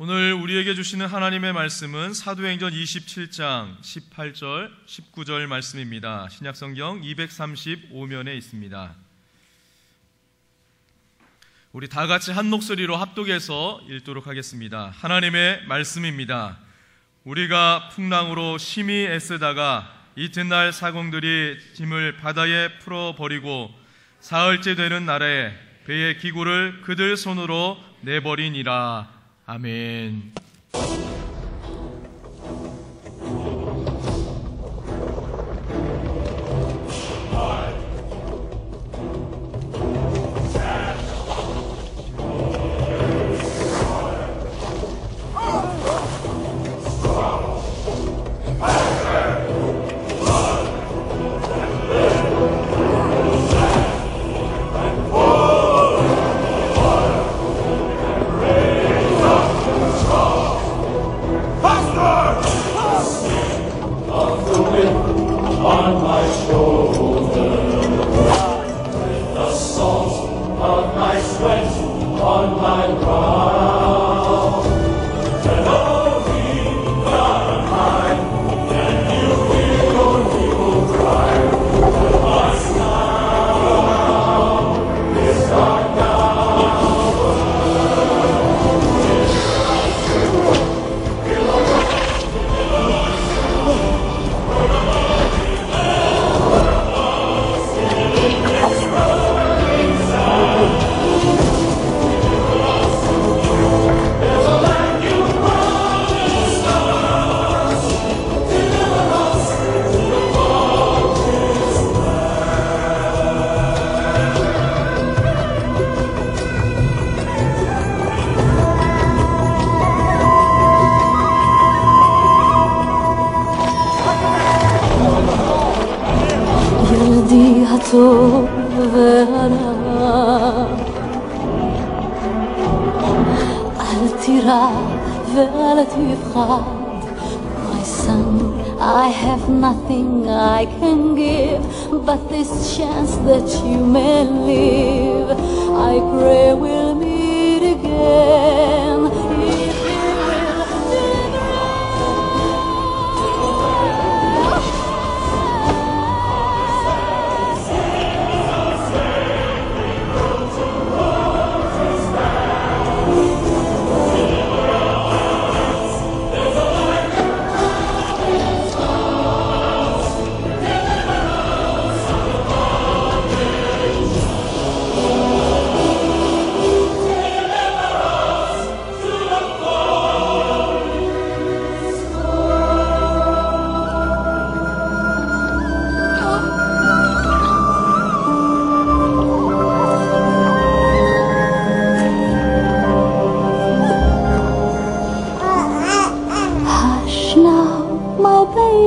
오늘 우리에게 주시는 하나님의 말씀은 사도행전 27장 18절, 19절 말씀입니다. 신약성경 235면에 있습니다. 우리 다 같이 한 목소리로 합독해서 읽도록 하겠습니다. 하나님의 말씀입니다. 우리가 풍랑으로 심히 애쓰다가 이튿날 사공들이 짐을 바다에 풀어버리고 사흘째 되는 날에 배의 기구를 그들 손으로 내버리니라. 아멘. טוב והרע. אל תירא ואל תפחד, my son, I have nothing I can give but this chance that you may live. I pray we'll meet again if you will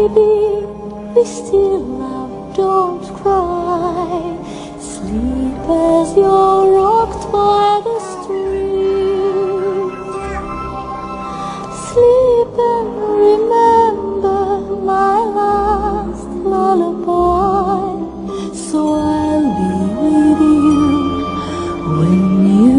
be still, love, don't cry. Sleep as you're rocked by the stream. Sleep and remember my last lullaby. So I'll be with you when you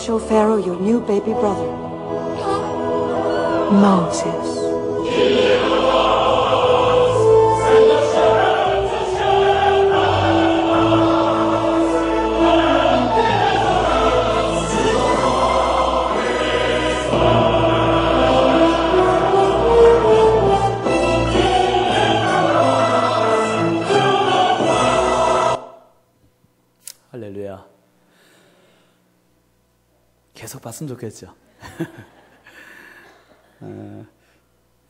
show Pharaoh your new baby brother, Moses. 할렐루야. 계속 봤으면 좋겠죠.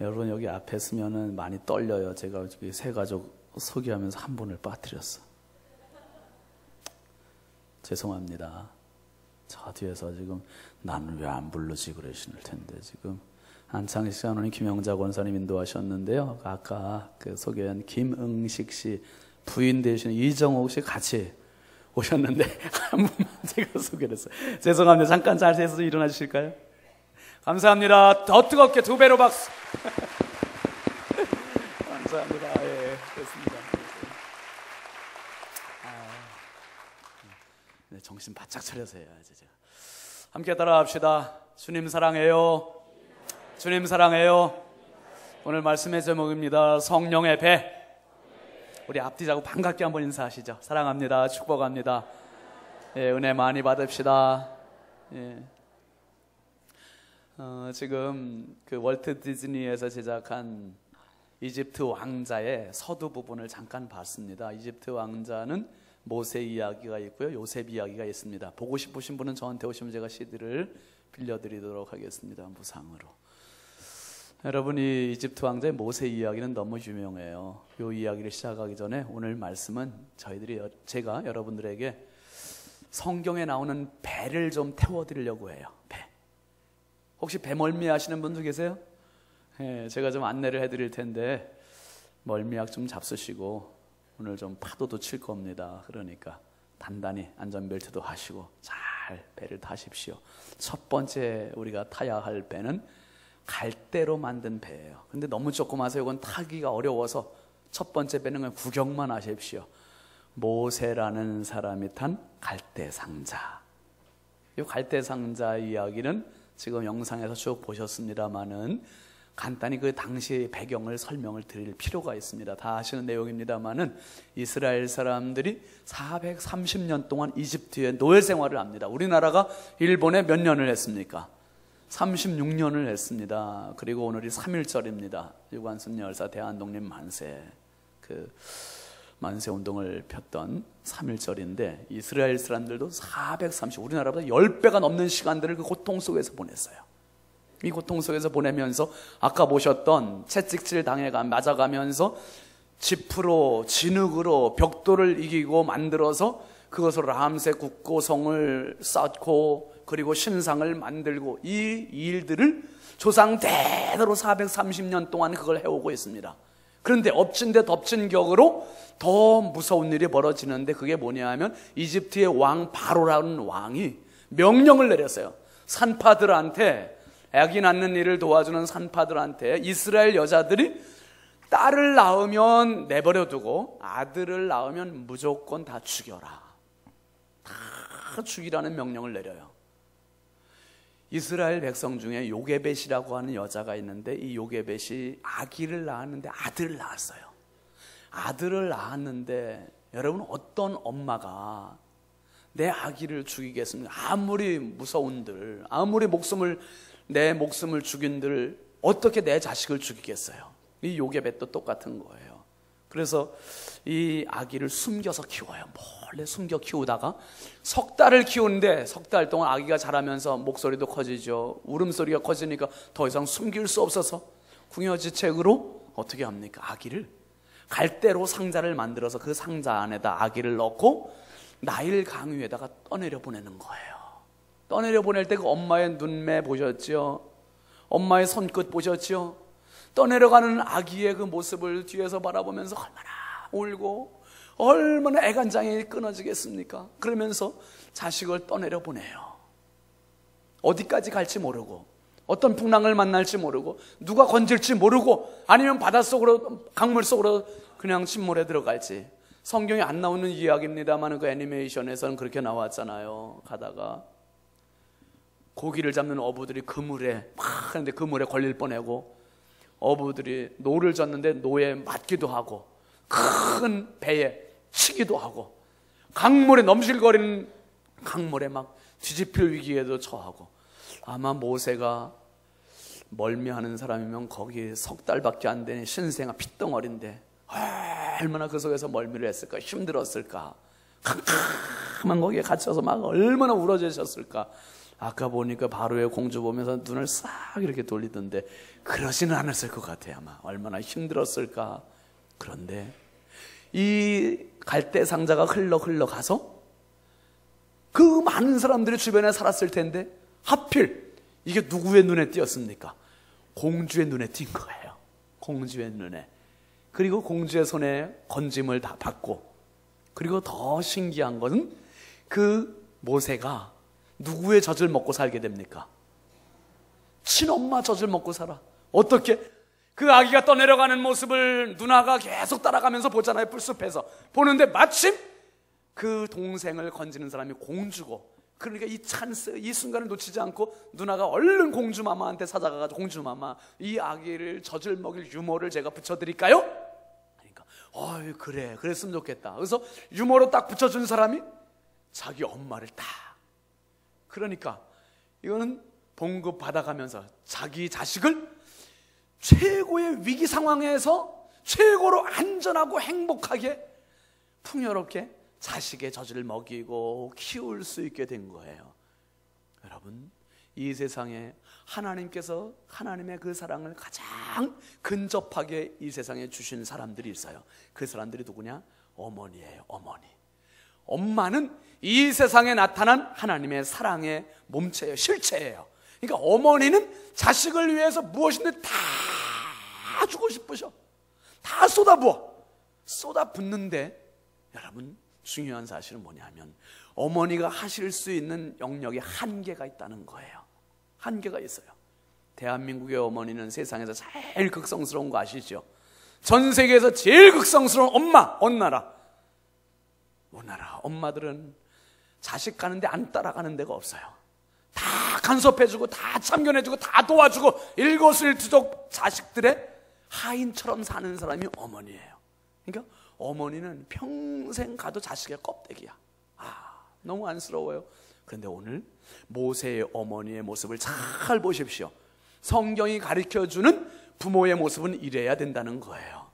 여러분 여기 앞에 서면은 많이 떨려요. 제가 새 가족 소개하면서 한 분을 빠뜨렸어. 죄송합니다. 저 뒤에서 지금 나는 왜 안 부르지 그러시는 텐데 지금 안창식 장로님, 김영자 권사님 인도하셨는데요. 아까 그 소개한 김응식 씨 부인 되시는 이정옥 씨 같이 오셨는데 한 분만 제가 소개를 했어요. 죄송합니다. 잠깐 자리에서 일어나 주실까요? 감사합니다. 더 뜨겁게 두 배로 박수. 감사합니다. 예, 됐습니다. 네, 정신 바짝 차려서 해야지. 제가. 함께 따라합시다. 주님 사랑해요. 주님 사랑해요. 오늘 말씀의 제목입니다. 성령의 배. 우리 앞뒤 자고 반갑게 한번 인사하시죠. 사랑합니다. 축복합니다. 예, 은혜 많이 받읍시다. 예. 지금 그 월트 디즈니에서 제작한 이집트 왕자의 서두 부분을 잠깐 봤습니다. 이집트 왕자는 모세 이야기가 있고요, 요셉 이야기가 있습니다. 보고 싶으신 분은 저한테 오시면 제가 CD를 빌려드리도록 하겠습니다. 무상으로. 여러분이 이집트 왕자의 모세 이야기는 너무 유명해요. 이 이야기를 시작하기 전에 오늘 말씀은 제가 여러분들에게 성경에 나오는 배를 좀 태워드리려고 해요. 배. 혹시 배 멀미하시는 분도 계세요? 예, 제가 좀 안내를 해드릴 텐데 멀미약 좀 잡수시고 오늘 좀 파도도 칠 겁니다. 그러니까 단단히 안전벨트도 하시고 잘 배를 타십시오. 첫 번째 우리가 타야 할 배는 갈대로 만든 배예요. 근데 너무 조그마서 이건 타기가 어려워서 첫 번째 배는 그냥 구경만 하십시오. 모세라는 사람이 탄 갈대 상자. 이 갈대 상자 이야기는 지금 영상에서 쭉 보셨습니다만은 간단히 그 당시 배경을 설명을 드릴 필요가 있습니다. 다 아시는 내용입니다만은 이스라엘 사람들이 430년 동안 이집트의 노예 생활을 합니다. 우리나라가 일본에 몇 년을 했습니까? 36년을 했습니다. 그리고 오늘이 3.1절입니다. 유관순 열사 대한독립 만세, 그 만세 운동을 폈던 3.1절인데 이스라엘 사람들도 430, 우리나라보다 10배가 넘는 시간들을 그 고통 속에서 보냈어요. 이 고통 속에서 보내면서 아까 보셨던 채찍질 맞아가면서 지프로, 진흙으로 벽돌을 이기고 만들어서 그것으로 람세 국고성을 쌓고 그리고 신상을 만들고 이 일들을 조상 대대로 430년 동안 그걸 해오고 있습니다. 그런데 엎친 데 덮친 격으로 더 무서운 일이 벌어지는데 그게 뭐냐 하면 이집트의 왕 바로라는 왕이 명령을 내렸어요. 산파들한테, 아기 낳는 일을 도와주는 산파들한테 이스라엘 여자들이 딸을 낳으면 내버려두고 아들을 낳으면 무조건 다 죽여라. 다 죽이라는 명령을 내려요. 이스라엘 백성 중에 요게벳이라고 하는 여자가 있는데 이 요게벳이 아기를 낳았는데 아들을 낳았어요. 아들을 낳았는데 여러분 어떤 엄마가 내 아기를 죽이겠습니까? 아무리 무서운들, 아무리 내 목숨을 죽인들 어떻게 내 자식을 죽이겠어요? 이 요게벳도 똑같은 거예요. 그래서 이 아기를 숨겨서 키워요. 몰래 숨겨 키우다가 석 달을 키우는데 석 달 동안 아기가 자라면서 목소리도 커지죠. 울음소리가 커지니까 더 이상 숨길 수 없어서 궁여지책으로 어떻게 합니까? 아기를 갈대로 상자를 만들어서 그 상자 안에다 아기를 넣고 나일 강 위에다가 떠내려 보내는 거예요. 떠내려 보낼 때 그 엄마의 눈매 보셨죠? 엄마의 손끝 보셨죠? 떠내려가는 아기의 그 모습을 뒤에서 바라보면서 얼마나 울고 얼마나 애간장이 끊어지겠습니까? 그러면서 자식을 떠내려 보내요. 어디까지 갈지 모르고 어떤 풍랑을 만날지 모르고 누가 건질지 모르고 아니면 바닷속으로 강물 속으로 그냥 침몰에 들어갈지. 성경에 안 나오는 이야기입니다만 그 애니메이션에서는 그렇게 나왔잖아요. 가다가 고기를 잡는 어부들이 그물에 막 하는데 그물에 걸릴 뻔하고 어부들이 노를 젓는데 노에 맞기도 하고 큰 배에 치기도 하고 강물에 넘실거리는 강물에 막 뒤집힐 위기에도 처하고 아마 모세가 멀미하는 사람이면 거기 석 달밖에 안 되는 신생아 핏덩어리인데 얼마나 그 속에서 멀미를 했을까, 힘들었을까, 캄캄한 거기에 갇혀서 막 얼마나 울어주셨을까. 아까 보니까 바로의 공주 보면서 눈을 싹 이렇게 돌리던데 그러지는 않았을 것 같아요. 아마 얼마나 힘들었을까. 그런데 이 갈대 상자가 흘러가서 그 많은 사람들이 주변에 살았을 텐데 하필 이게 누구의 눈에 띄었습니까? 공주의 눈에 띈 거예요. 공주의 눈에. 그리고 공주의 손에 건짐을 다 받고, 그리고 더 신기한 것은 그 모세가 누구의 젖을 먹고 살게 됩니까? 친엄마 젖을 먹고 살아. 어떻게? 그 아기가 떠내려가는 모습을 누나가 계속 따라가면서 보잖아요. 풀숲에서 보는데 마침 그 동생을 건지는 사람이 공주고, 그러니까 이 찬스, 이 순간을 놓치지 않고 누나가 얼른 공주마마한테 찾아가가지고, 공주마마, 이 아기를 젖을 먹일 유모를 제가 붙여드릴까요? 그러니까 어이 그래, 그랬으면 좋겠다. 그래서 유모로 딱 붙여준 사람이 자기 엄마를 딱. 그러니까 이거는 봉급 받아가면서 자기 자식을 최고의 위기 상황에서 최고로 안전하고 행복하게 풍요롭게 자식의 젖을 먹이고 키울 수 있게 된 거예요. 여러분, 이 세상에 하나님께서 하나님의 그 사랑을 가장 근접하게 이 세상에 주신 사람들이 있어요. 그 사람들이 누구냐? 어머니예요. 어머니. 엄마는 이 세상에 나타난 하나님의 사랑의 몸체예요. 실체예요. 그러니까 어머니는 자식을 위해서 무엇이든 다 주고 싶으셔. 다 쏟아부어. 쏟아붓는데 여러분, 중요한 사실은 뭐냐면 어머니가 하실 수 있는 영역에 한계가 있다는 거예요. 한계가 있어요. 대한민국의 어머니는 세상에서 제일 극성스러운 거 아시죠? 전 세계에서 제일 극성스러운 엄마 어느 나라? 우리나라 엄마들은 자식 가는데 안 따라가는 데가 없어요. 다 간섭해주고 다 참견해주고 다 도와주고 일거수일투족 자식들의 하인처럼 사는 사람이 어머니예요. 그러니까 어머니는 평생 가도 자식의 껍데기야. 너무 안쓰러워요. 그런데 오늘 모세의 어머니의 모습을 잘 보십시오. 성경이 가르쳐주는 부모의 모습은 이래야 된다는 거예요.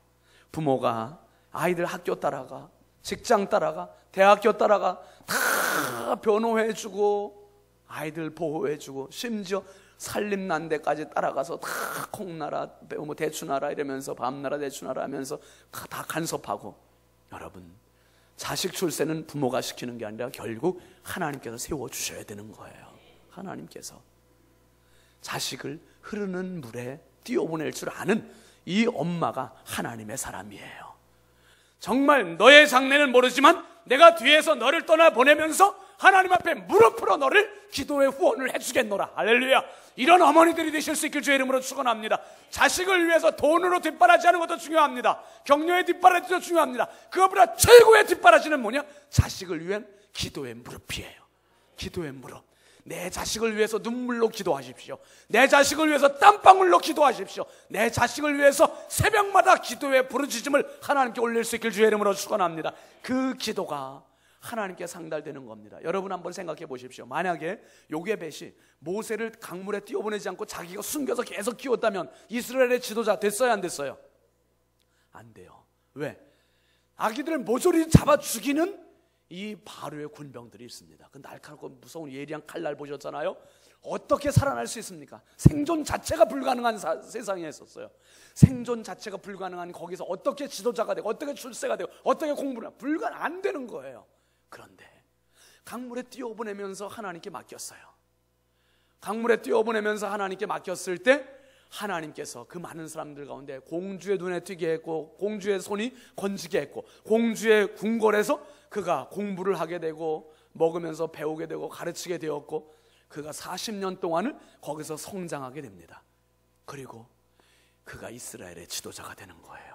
부모가 아이들 학교 따라가, 직장 따라가, 대학교 따라가 다 변호해주고 아이들 보호해주고, 심지어 살림난 데까지 따라가서 다 콩나라, 뭐 대추나라 이러면서 밤나라 대추나라 하면서 다 간섭하고. 여러분, 자식 출세는 부모가 시키는 게 아니라 결국 하나님께서 세워주셔야 되는 거예요. 하나님께서 자식을 흐르는 물에 띄워보낼 줄 아는 이 엄마가 하나님의 사람이에요. 정말 너의 장래는 모르지만 내가 뒤에서 너를 떠나보내면서 하나님 앞에 무릎 꿇어 너를 기도의 후원을 해주겠노라. 할렐루야. 이런 어머니들이 되실 수 있길 주의 이름으로 축원합니다. 자식을 위해서 돈으로 뒷바라지하는 것도 중요합니다. 격려의 뒷바라지도 중요합니다. 그것보다 최고의 뒷바라지는 뭐냐? 자식을 위한 기도의 무릎이에요. 기도의 무릎. 내 자식을 위해서 눈물로 기도하십시오. 내 자식을 위해서 땀방울로 기도하십시오. 내 자식을 위해서 새벽마다 기도의 부르짖음을 하나님께 올릴 수 있길 주의 이름으로 축원합니다. 그 기도가 하나님께 상달되는 겁니다. 여러분 한번 생각해 보십시오. 만약에 요게벳이 모세를 강물에 띄워보내지 않고 자기가 숨겨서 계속 키웠다면 이스라엘의 지도자 됐어요, 안 됐어요? 안 돼요. 왜? 아기들을 모조리 잡아 죽이는 이 바로의 군병들이 있습니다. 그 날카롭고 무서운 예리한 칼날 보셨잖아요. 어떻게 살아날 수 있습니까? 생존 자체가 불가능한 세상에 있었어요. 생존 자체가 불가능한 거기서 어떻게 지도자가 되고 어떻게 출세가 되고 어떻게 공부를 안 되는 거예요. 그런데 강물에 띄워보내면서 하나님께 맡겼어요. 강물에 띄워보내면서 하나님께 맡겼을 때 하나님께서 그 많은 사람들 가운데 공주의 눈에 띄게 했고, 공주의 손이 건지게 했고, 공주의 궁궐에서 그가 공부를 하게 되고 먹으면서 배우게 되고 가르치게 되었고, 그가 40년 동안을 거기서 성장하게 됩니다. 그리고 그가 이스라엘의 지도자가 되는 거예요.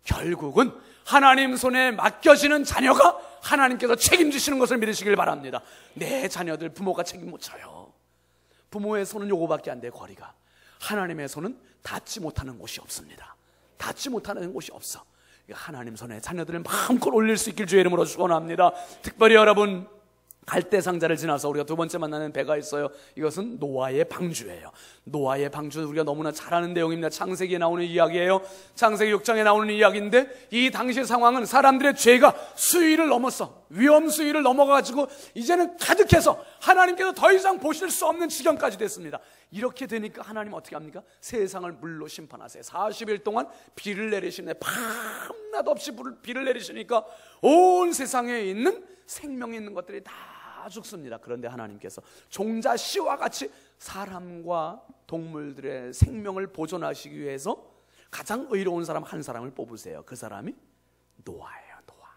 결국은 하나님 손에 맡겨지는 자녀가 하나님께서 책임지시는 것을 믿으시길 바랍니다. 내 자녀들 부모가 책임 못 져요. 부모의 손은 요거밖에 안 돼. 거리가. 하나님의 손은 닿지 못하는 곳이 없습니다. 닿지 못하는 곳이 없어. 하나님 손에 자녀들을 마음껏 올릴 수 있길 주의 이름으로 축원합니다. 특별히 여러분, 갈대상자를 지나서 우리가 두 번째 만나는 배가 있어요. 이것은 노아의 방주예요. 노아의 방주는 우리가 너무나 잘 아는 내용입니다. 창세기에 나오는 이야기예요. 창세기 6장에 나오는 이야기인데, 이 당시 상황은 사람들의 죄가 수위를 넘었어. 위험 수위를 넘어가지고 이제는 가득해서 하나님께서 더 이상 보실 수 없는 지경까지 됐습니다. 이렇게 되니까 하나님 어떻게 합니까? 세상을 물로 심판하세요. 40일 동안 비를 내리시네. 밤낮 없이 비를 내리시니까 온 세상에 있는 생명 있는 것들이 다 다 죽습니다. 그런데 하나님께서 종자 씨와 같이 사람과 동물들의 생명을 보존하시기 위해서 가장 의로운 사람 한 사람을 뽑으세요. 그 사람이 노아예요. 노아.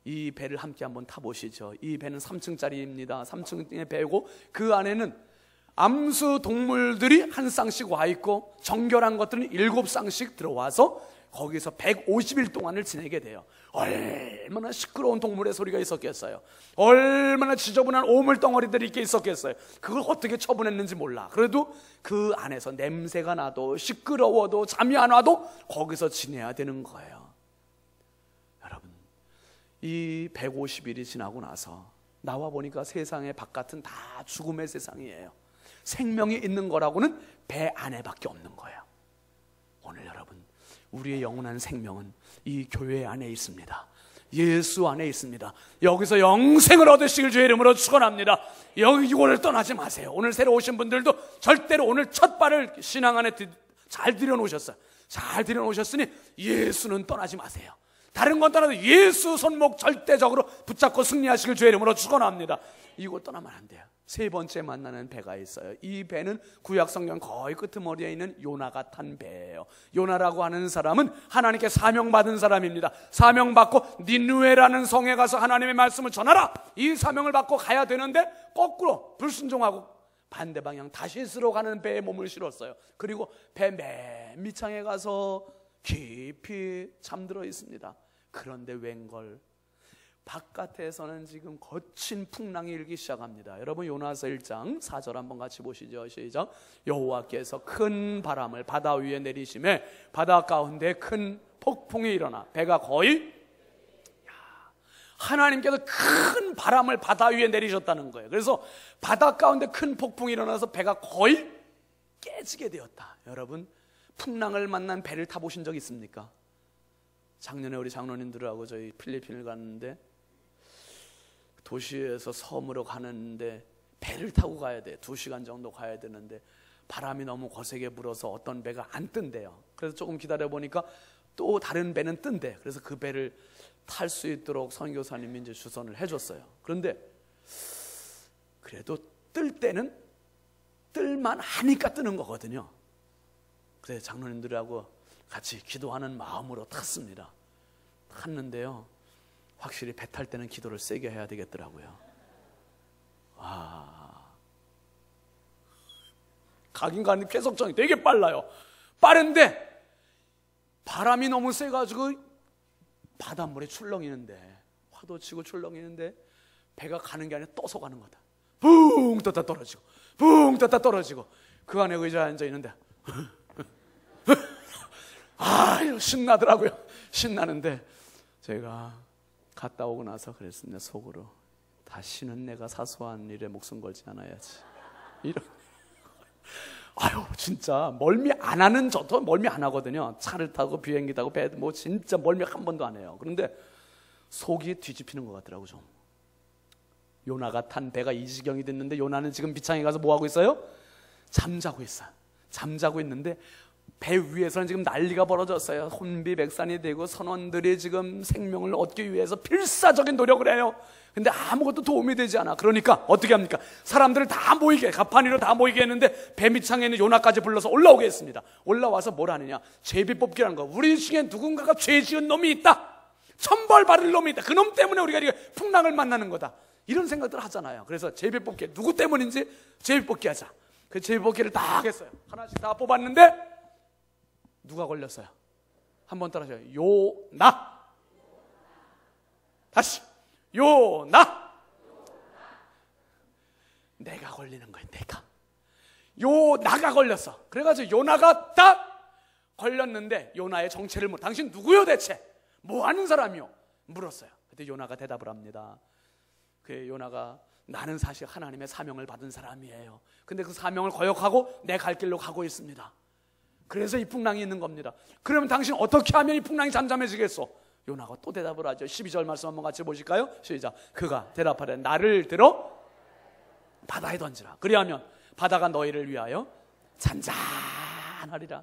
이 배를 함께 한번 타보시죠. 이 배는 3층짜리입니다. 3층의 배고 그 안에는 암수 동물들이 한 쌍씩 와 있고 정결한 것들은 7쌍씩 들어와서 거기서 150일 동안을 지내게 돼요. 얼마나 시끄러운 동물의 소리가 있었겠어요. 얼마나 지저분한 오물 덩어리들이 이렇게 있었겠어요. 그걸 어떻게 처분했는지 몰라. 그래도 그 안에서 냄새가 나도 시끄러워도 잠이 안 와도 거기서 지내야 되는 거예요. 여러분, 이 150일이 지나고 나서 나와 보니까 세상의 바깥은 다 죽음의 세상이에요. 생명이 있는 거라고는 배 안에밖에 없는 거예요. 오늘 여러분, 우리의 영원한 생명은 이 교회 안에 있습니다. 예수 안에 있습니다. 여기서 영생을 얻으시길 주의 이름으로 축원합니다. 이곳을 떠나지 마세요. 오늘 새로 오신 분들도 절대로 오늘 첫 발을 신앙 안에 잘 들여놓으셨어요. 잘 들여놓으셨으니 예수는 떠나지 마세요. 다른 건 떠나도 예수 손목 절대적으로 붙잡고 승리하시길 주의 이름으로 축원합니다. 이곳 떠나면 안 돼요. 세 번째 만나는 배가 있어요. 이 배는 구약 성경 거의 끄트머리에 있는 요나가 탄 배예요. 요나라고 하는 사람은 하나님께 사명받은 사람입니다. 사명받고 니느웨라는 성에 가서 하나님의 말씀을 전하라. 이 사명을 받고 가야 되는데 거꾸로 불순종하고 반대 방향 다시스로 가는 배에 몸을 실었어요. 그리고 배 맨 밑창에 가서 깊이 잠들어 있습니다. 그런데 웬걸 바깥에서는 지금 거친 풍랑이 일기 시작합니다. 여러분 요나서 1장 4절 한번 같이 보시죠. 시작. 여호와께서 큰 바람을 바다 위에 내리심에 바다 가운데 큰 폭풍이 일어나 배가 거의 하나님께서 큰 바람을 바다 위에 내리셨다는 거예요. 그래서 바다 가운데 큰 폭풍이 일어나서 배가 거의 깨지게 되었다. 여러분 풍랑을 만난 배를 타보신 적 있습니까? 작년에 우리 장로님들하고 저희 필리핀을 갔는데 도시에서 섬으로 가는데 배를 타고 가야 돼. 2시간 정도 가야 되는데 바람이 너무 거세게 불어서 어떤 배가 안 뜬대요. 그래서 조금 기다려 보니까 또 다른 배는 뜬대. 그래서 그 배를 탈 수 있도록 선교사님이 이제 주선을 해줬어요. 그런데 그래도 뜰 때는 뜰만 하니까 뜨는 거거든요. 그래서 장로님들하고 같이 기도하는 마음으로 탔습니다. 탔는데요, 확실히 배 탈 때는 기도를 세게 해야 되겠더라고요. 가긴 가는데 쾌속성이 되게 빨라요. 빠른데 바람이 너무 세가지고 바닷물에 출렁이는데, 파도 치고 출렁이는데 배가 가는 게 아니라 떠서 가는 거다. 붕 떴다 떨어지고 붕 떴다 떨어지고 그 안에 의자에 앉아 있는데 신나더라고요. 신나는데 제가 갔다 오고 나서 그랬습니다. 속으로 다시는 내가 사소한 일에 목숨 걸지 않아야지. 이런 진짜 멀미 안 하는 저도 멀미 안 하거든요. 차를 타고 비행기 타고 배 뭐 진짜 멀미 한 번도 안 해요. 그런데 속이 뒤집히는 것 같더라고. 좀 요나가 탄 배가 이 지경이 됐는데 요나는 지금 비창에 가서 뭐 하고 있어요? 잠자고 있어요. 잠자고 있는데 배 위에서는 지금 난리가 벌어졌어요. 혼비백산이 되고 선원들이 지금 생명을 얻기 위해서 필사적인 노력을 해요. 근데 아무것도 도움이 되지 않아. 그러니까 어떻게 합니까? 사람들을 다 모이게, 가판위로 다 모이게 했는데 배 밑창에 있는 요나까지 불러서 올라오게 했습니다. 올라와서 뭘 하느냐? 제비뽑기라는 거. 우리 중에 누군가가 죄 지은 놈이 있다, 천벌 받을 놈이 있다, 그 놈 때문에 우리가 풍랑을 만나는 거다, 이런 생각들 하잖아요. 그래서 제비뽑기, 누구 때문인지 제비뽑기 하자. 그 제비뽑기를 다 했어요. 하나씩 다 뽑았는데 누가 걸렸어요? 한번 따라하세요. 요나. 다시 요나. 내가 걸리는 거예요. 내가. 요나가 걸렸어. 그래가지고 요나가 딱 걸렸는데 요나의 정체를 묻. 당신 누구요 대체? 뭐 하는 사람이요? 물었어요. 그때 요나가 대답을 합니다. 그 요나가 나는 사실 하나님의 사명을 받은 사람이에요. 근데 그 사명을 거역하고 내 갈 길로 가고 있습니다. 그래서 이 풍랑이 있는 겁니다. 그러면 당신 어떻게 하면 이 풍랑이 잠잠해지겠소? 요나가 또 대답을 하죠. 12절 말씀 한번 같이 보실까요? 시작. 그가 대답하되 나를 들어 바다에 던지라. 그리하면 바다가 너희를 위하여 잔잔하리라.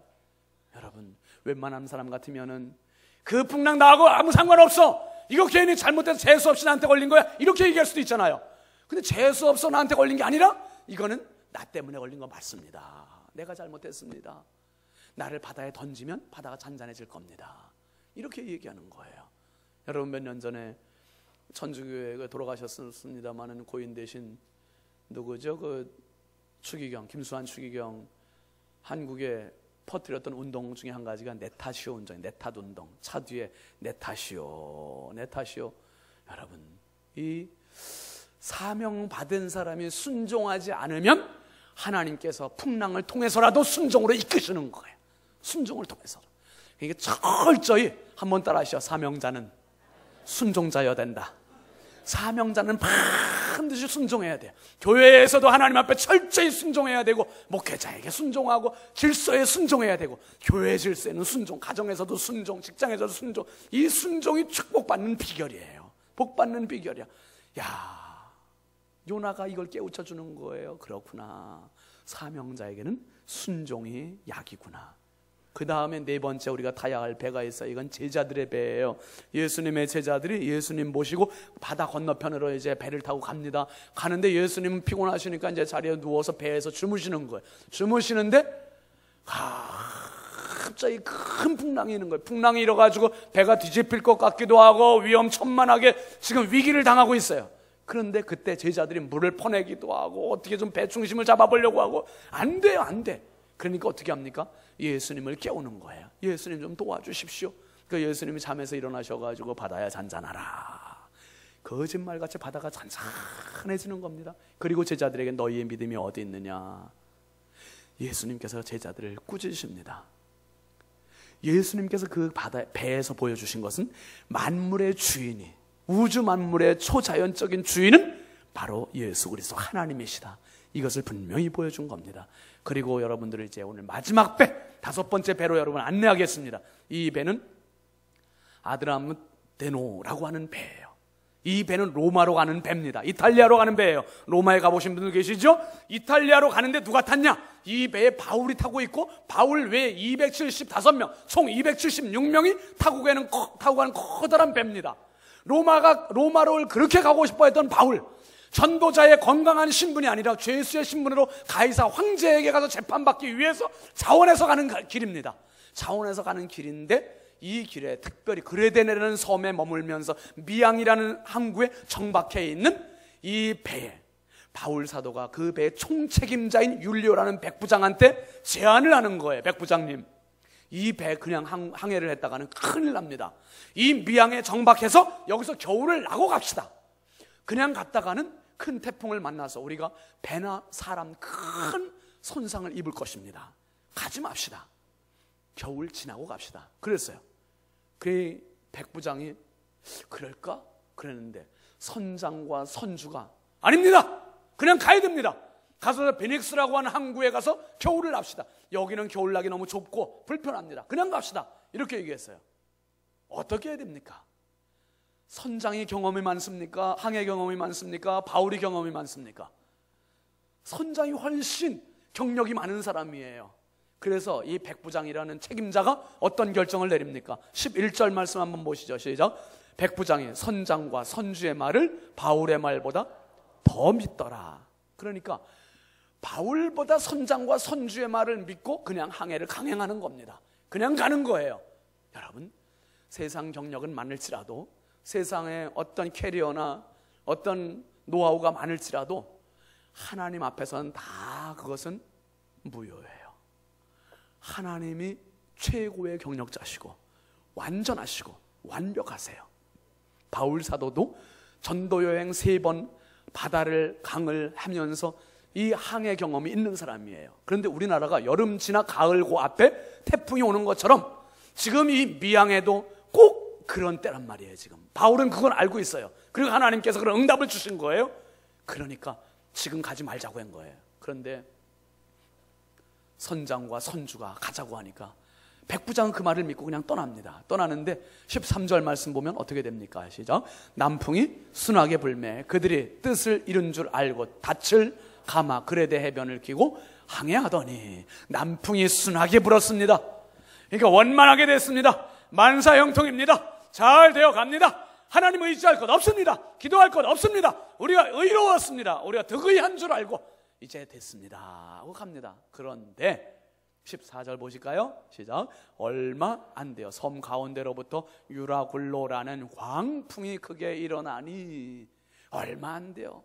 여러분, 웬만한 사람 같으면은 그 풍랑 나하고 아무 상관없어, 이거 괜히 잘못해서 재수 없이 나한테 걸린 거야, 이렇게 얘기할 수도 있잖아요. 근데 재수 없어 나한테 걸린 게 아니라 이거는 나 때문에 걸린 거 맞습니다. 내가 잘못했습니다. 나를 바다에 던지면 바다가 잔잔해질 겁니다. 이렇게 얘기하는 거예요. 여러분, 몇 년 전에 천주교회가 돌아가셨습니다마는 고인 대신 누구죠? 그 추기경, 김수환 추기경 한국에 퍼뜨렸던 운동 중에 한 가지가 네타시오 운동이에요. 네탓 운동. 차 뒤에 네타시오. 여러분, 이 사명 받은 사람이 순종하지 않으면 하나님께서 풍랑을 통해서라도 순종으로 이끄시는 거예요. 순종을 통해서. 이게 철저히 한번 따라하시죠. 사명자는 순종자여야 된다. 사명자는 반드시 순종해야 돼요. 교회에서도 하나님 앞에 철저히 순종해야 되고, 목회자에게 순종하고, 질서에 순종해야 되고, 교회 질서에는 순종, 가정에서도 순종, 직장에서도 순종. 이 순종이 축복받는 비결이에요. 복받는 비결이야. 야, 요나가 이걸 깨우쳐 주는 거예요. 그렇구나. 사명자에게는 순종이 약이구나. 그 다음에 네 번째 우리가 타야 할 배가 있어요. 이건 제자들의 배예요. 예수님의 제자들이 예수님 모시고 바다 건너편으로 이제 배를 타고 갑니다. 가는데 예수님은 피곤하시니까 이제 자리에 누워서 배에서 주무시는 거예요. 주무시는데 갑자기 큰 풍랑이 있는 거예요. 풍랑이 일어가지고 배가 뒤집힐 것 같기도 하고 위험천만하게 지금 위기를 당하고 있어요. 그런데 그때 제자들이 물을 퍼내기도 하고 어떻게 좀 배 중심을 잡아보려고 하고 안 돼요, 안 돼. 그러니까 어떻게 합니까? 예수님을 깨우는 거예요. 예수님 좀 도와주십시오. 그러니까 예수님이 잠에서 일어나셔가지고 바다야 잔잔하라. 거짓말같이 바다가 잔잔해지는 겁니다. 그리고 제자들에게 너희의 믿음이 어디 있느냐. 예수님께서 제자들을 꾸짖으십니다. 예수님께서 그 바다 배에서 보여주신 것은 만물의 주인이, 우주 만물의 초자연적인 주인은 바로 예수 그리스도 하나님이시다. 이것을 분명히 보여준 겁니다. 그리고 여러분들을 이제 오늘 마지막 배, 다섯 번째 배로 여러분 안내하겠습니다. 이 배는 아드라무테노라고 하는 배예요. 이 배는 로마로 가는 배입니다. 이탈리아로 가는 배예요. 로마에 가보신 분들 계시죠? 이탈리아로 가는데 누가 탔냐? 이 배에 바울이 타고 있고 바울 외에 275명, 총 276명이 타고 가는 커다란 배입니다. 로마로 그렇게 가고 싶어 했던 바울, 전도자의 건강한 신분이 아니라 죄수의 신분으로 가이사 황제에게 가서 재판받기 위해서 자원해서 가는 길입니다. 자원해서 가는 길인데 이 길에 특별히 그레데네라는 섬에 머물면서 미앙이라는 항구에 정박해 있는 이 배에 바울 사도가 그 배의 총책임자인 율리오라는 백부장한테 제안을 하는 거예요. 백부장님, 이 배 그냥 항해를 했다가는 큰일 납니다. 이 미양에 정박해서 여기서 겨울을 나고 갑시다. 그냥 갔다가는 큰 태풍을 만나서 우리가 배나 사람 큰 손상을 입을 것입니다. 가지 맙시다. 겨울 지나고 갑시다. 그랬어요. 그 백부장이 그럴까? 그랬는데 선장과 선주가 아닙니다. 그냥 가야 됩니다. 가서 베닉스라고 하는 항구에 가서 겨울을 납시다. 여기는 겨울 나기 너무 좁고 불편합니다. 그냥 갑시다. 이렇게 얘기했어요. 어떻게 해야 됩니까? 선장이 경험이 많습니까? 항해 경험이 많습니까? 바울이 경험이 많습니까? 선장이 훨씬 경력이 많은 사람이에요. 그래서 이 백부장이라는 책임자가 어떤 결정을 내립니까? 11절 말씀 한번 보시죠. 시작. 백부장이 선장과 선주의 말을 바울의 말보다 더 믿더라. 그러니까 바울보다 선장과 선주의 말을 믿고 그냥 항해를 강행하는 겁니다. 그냥 가는 거예요. 여러분, 세상 경력은 많을지라도, 세상에 어떤 캐리어나 어떤 노하우가 많을지라도 하나님 앞에서는 다 그것은 무효예요. 하나님이 최고의 경력자시고 완전하시고 완벽하세요. 바울 사도도 전도 여행 3번 바다를 강을 하면서 이 항해 경험이 있는 사람이에요. 그런데 우리나라가 여름 지나 가을 고 앞에 태풍이 오는 것처럼 지금 이 미양에도 꼭 그런 때란 말이에요. 지금 바울은 그걸 알고 있어요. 그리고 하나님께서 그런 응답을 주신 거예요. 그러니까 지금 가지 말자고 한 거예요. 그런데 선장과 선주가 가자고 하니까 백부장은 그 말을 믿고 그냥 떠납니다. 떠나는데 13절 말씀 보면 어떻게 됩니까? 시작. 남풍이 순하게 불매 그들이 뜻을 이룬 줄 알고 닻을 감아 그레데 해변을 끼고 항해하더니 남풍이 순하게 불었습니다. 그러니까 원만하게 됐습니다. 만사형통입니다. 잘 되어 갑니다. 하나님 의지할 것 없습니다. 기도할 것 없습니다. 우리가 의로웠습니다. 우리가 덕의한 줄 알고 이제 됐습니다 하고 갑니다. 그런데 14절 보실까요? 시작. 얼마 안 돼요. 섬 가운데로부터 유라굴로라는 광풍이 크게 일어나니 얼마 안 돼요.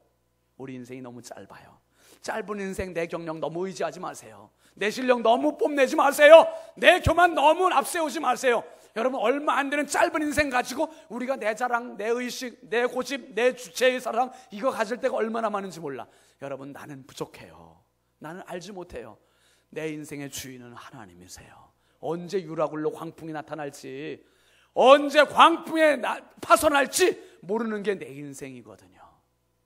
우리 인생이 너무 짧아요. 짧은 인생 내 경력 너무 의지하지 마세요. 내 실력 너무 뽐내지 마세요. 내 교만 너무 앞세우지 마세요. 여러분, 얼마 안 되는 짧은 인생 가지고 우리가 내 자랑, 내 의식, 내 고집, 내 주체의 사랑 이거 가질 때가 얼마나 많은지 몰라. 여러분, 나는 부족해요. 나는 알지 못해요. 내 인생의 주인은 하나님이세요. 언제 유라굴로 광풍이 나타날지, 언제 광풍에 파손할지 모르는 게 내 인생이거든요.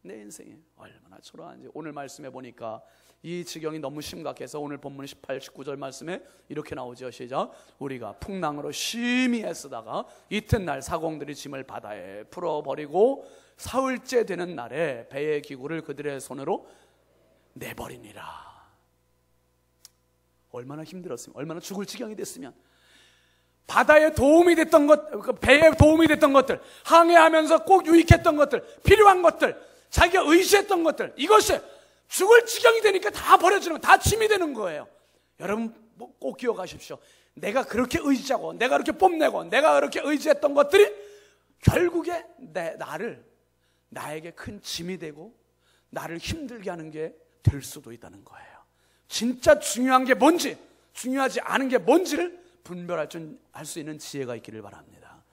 내 인생이 얼마나 초라한지. 오늘 말씀해 보니까 이 지경이 너무 심각해서 오늘 본문 18, 19절 말씀에 이렇게 나오죠. 시작. 우리가 풍랑으로 심히 애쓰다가 이튿날 사공들이 짐을 바다에 풀어버리고 사흘째 되는 날에 배의 기구를 그들의 손으로 내버리니라. 얼마나 힘들었으면, 얼마나 죽을 지경이 됐으면, 바다에 도움이 됐던 것, 배에 도움이 됐던 것들, 항해하면서 꼭 유익했던 것들, 필요한 것들, 자기가 의지했던 것들, 이것이 죽을 지경이 되니까 다 버려지는, 다 침이 되는 거예요. 여러분 꼭 기억하십시오. 내가 그렇게 의지하고, 내가 그렇게 뽐내고, 내가 그렇게 의지했던 것들이 결국에 나에게 큰 짐이 되고 나를 힘들게 하는 게 될 수도 있다는 거예요. 진짜 중요한 게 뭔지, 중요하지 않은 게 뭔지를 분별할 수 있는 지혜가 있기를 바랍니다.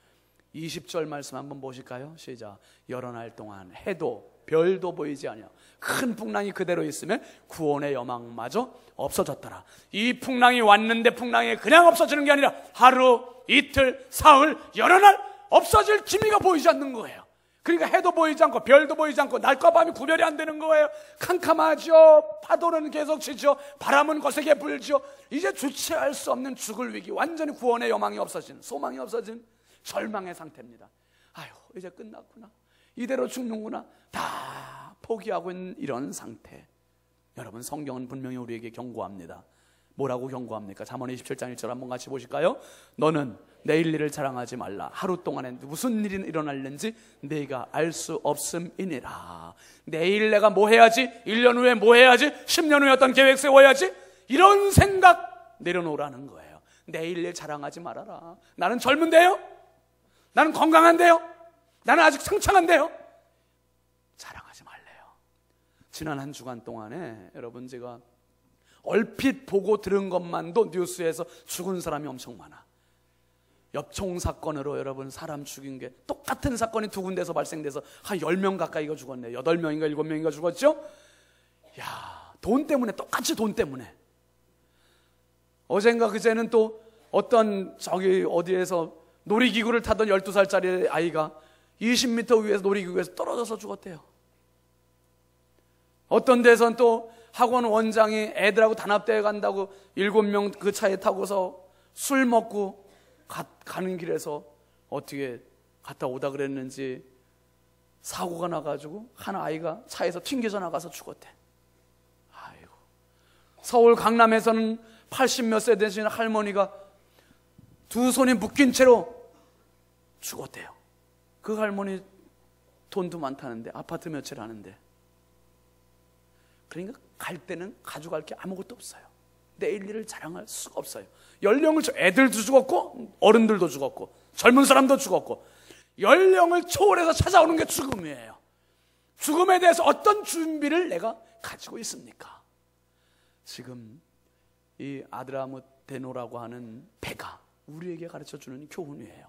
20절 말씀 한번 보실까요? 시작. 여러 날 동안 해도 별도 보이지 아니하 큰 풍랑이 그대로 있으면 구원의 여망마저 없어졌더라. 이 풍랑이 왔는데 풍랑이 그냥 없어지는 게 아니라 하루, 이틀, 사흘, 여러 날 없어질 기미가 보이지 않는 거예요. 그러니까 해도 보이지 않고 별도 보이지 않고 낮과 밤이 구별이 안 되는 거예요. 캄캄하죠. 파도는 계속 치죠. 바람은 거세게 불죠. 이제 주체할 수 없는 죽을 위기, 완전히 구원의 여망이 없어진, 소망이 없어진 절망의 상태입니다. 아유, 이제 끝났구나, 이대로 죽는구나, 다 포기하고 있는 이런 상태. 여러분, 성경은 분명히 우리에게 경고합니다. 뭐라고 경고합니까? 잠언 27장 1절 한번 같이 보실까요? 너는 내일 일을 자랑하지 말라. 하루 동안에 무슨 일이 일어날는지 네가 알 수 없음이니라. 내일 내가 뭐 해야지, 1년 후에 뭐 해야지, 10년 후에 어떤 계획 세워야지, 이런 생각 내려놓으라는 거예요. 내일 일 자랑하지 말아라. 나는 젊은데요? 나는 건강한데요? 나는 아직 창창한데요? 자랑하지 말래요. 지난 한 주간 동안에 여러분, 제가 얼핏 보고 들은 것만도 뉴스에서 죽은 사람이 엄청 많아. 엽총 사건으로 여러분 사람 죽인 게, 똑같은 사건이 두 군데서 발생돼서 한 10명 가까이가 죽었네요. 8명인가 7명인가 죽었죠? 야, 돈 때문에, 똑같이 돈 때문에. 어젠가 그제는 또 어떤 어디에서 놀이기구를 타던 12살짜리 아이가 20m 위에서 놀이기구에서 떨어져서 죽었대요. 어떤 데선 또 학원 원장이 애들하고 단합대회 간다고 7명 그 차에 타고서 술 먹고 가는 길에서 어떻게 갔다 오다 그랬는지 사고가 나가지고 한 아이가 차에서 튕겨져 나가서 죽었대. 아이고. 서울 강남에서는 80몇 세 되신 할머니가 두 손이 묶인 채로 죽었대요. 그 할머니 돈도 많다는데, 아파트 몇 채 하는데. 그러니까 갈 때는 가져갈 게 아무것도 없어요. 내일 일을 자랑할 수가 없어요. 애들도 죽었고 어른들도 죽었고 젊은 사람도 죽었고, 연령을 초월해서 찾아오는 게 죽음이에요. 죽음에 대해서 어떤 준비를 내가 가지고 있습니까? 지금 이 아드라무테노라고 하는 배가 우리에게 가르쳐주는 교훈이에요.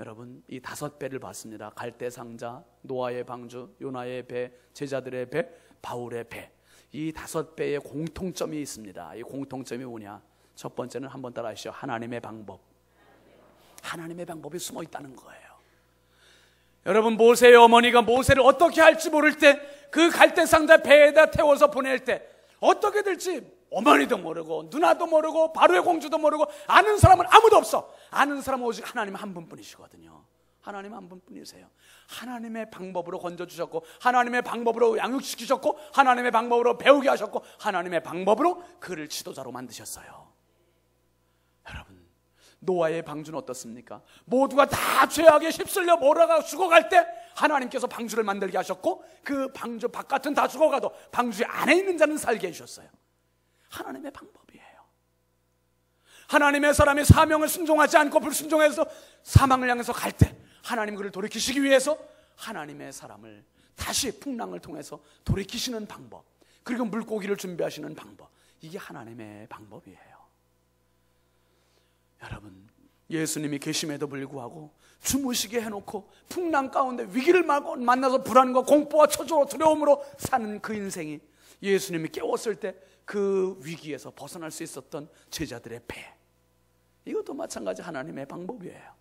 여러분, 이 5배를 봤습니다. 갈대상자, 노아의 방주, 요나의 배, 제자들의 배, 바울의 배. 이 5배의 공통점이 있습니다. 이 공통점이 뭐냐? 첫 번째는 한번 따라 하시죠. 하나님의 방법. 하나님의 방법이 숨어 있다는 거예요. 여러분, 모세의 어머니가 모세를 어떻게 할지 모를 때, 그 갈대상자 배에다 태워서 보낼 때 어떻게 될지 어머니도 모르고 누나도 모르고 바로의 공주도 모르고 아는 사람은 아무도 없어. 아는 사람은 오직 하나님 한 분뿐이시거든요. 하나님 한 분뿐이세요. 하나님의 방법으로 건져주셨고, 하나님의 방법으로 양육시키셨고, 하나님의 방법으로 배우게 하셨고, 하나님의 방법으로 그를 지도자로 만드셨어요. 여러분, 노아의 방주는 어떻습니까? 모두가 다 죄악에 휩쓸려 몰아가 죽어갈 때 하나님께서 방주를 만들게 하셨고, 그 방주 바깥은 다 죽어가도 방주 안에 있는 자는 살게 해주셨어요. 하나님의 방법이에요. 하나님의 사람이 사명을 순종하지 않고 불순종해서 사망을 향해서 갈 때 하나님 그를 돌이키시기 위해서 하나님의 사람을 다시 풍랑을 통해서 돌이키시는 방법, 그리고 물고기를 준비하시는 방법, 이게 하나님의 방법이에요. 여러분, 예수님이 계심에도 불구하고 주무시게 해놓고 풍랑 가운데 위기를 만나서 불안과 공포와 초조와 두려움으로 사는 그 인생이 예수님이 깨웠을 때 그 위기에서 벗어날 수 있었던 제자들의 배, 이것도 마찬가지 하나님의 방법이에요.